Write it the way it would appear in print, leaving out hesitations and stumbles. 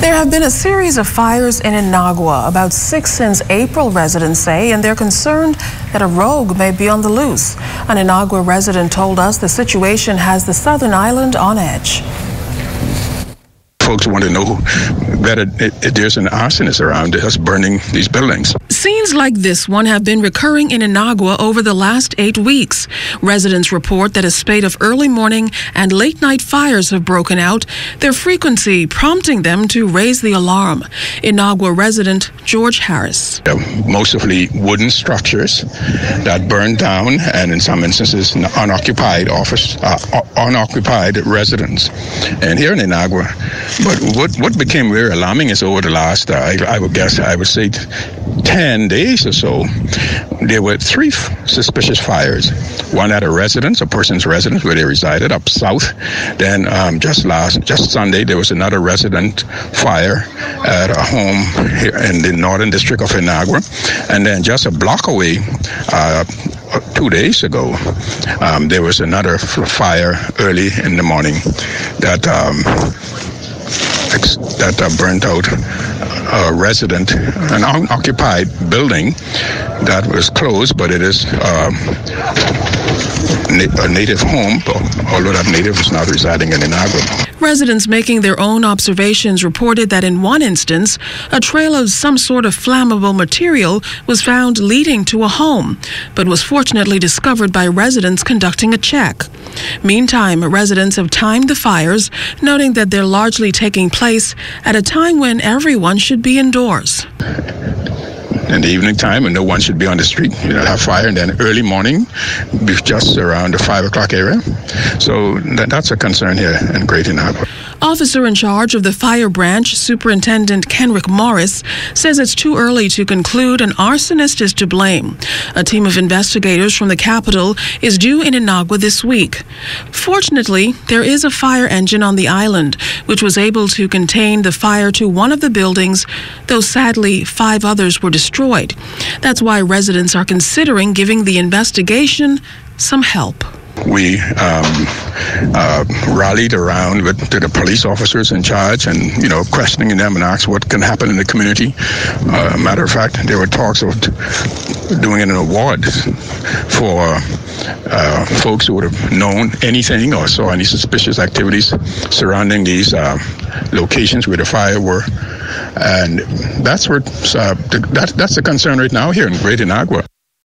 There have been a series of fires in Inagua, about 6 since April, residents say, and they're concerned that a rogue may be on the loose. An Inagua resident told us the situation has the southern island on edge. Folks want to know that there's an arsonist around us burning these buildings. Scenes like this one have been recurring in Inagua over the last 8 weeks. Residents report that a spate of early morning and late night fires have broken out, their frequency prompting them to raise the alarm. Inagua resident George Harris. Mostly wooden structures that burned down, and in some instances unoccupied unoccupied residents. And here in Inagua, but what became very alarming is over the last, I would say 10 days or so, there were 3 suspicious fires. One at a person's residence where they resided up south. Then just Sunday, there was another resident fire at a home here in the northern district of Inagua. And then just a block away, 2 days ago, there was another fire early in the morning that burnt out a resident, an unoccupied building that was closed, but it is a native home, although that native is not residing in Inagua. Residents making their own observations reported that in one instance, a trail of some sort of flammable material was found leading to a home, but was fortunately discovered by residents conducting a check. Meantime, residents have timed the fires, noting that they're largely taking place at a time when everyone should be indoors. In the evening time, and no one should be on the street. You know, have fire, and then early morning, just around the 5 o'clock area. So that's a concern here in Great Inagua. Officer in charge of the fire branch, Superintendent Kenrick Morris, says it's too early to conclude an arsonist is to blame. A team of investigators from the capital is due in Inagua this week. Fortunately, there is a fire engine on the island, which was able to contain the fire to one of the buildings, though sadly 5 others were destroyed. That's why residents are considering giving the investigation some help. We rallied around to the police officers in charge and, questioning them and asked what can happen in the community. Matter of fact, there were talks of doing an award for folks who would have known anything or saw any suspicious activities surrounding these locations where the fire were. And that's the concern right now here in Great Inagua.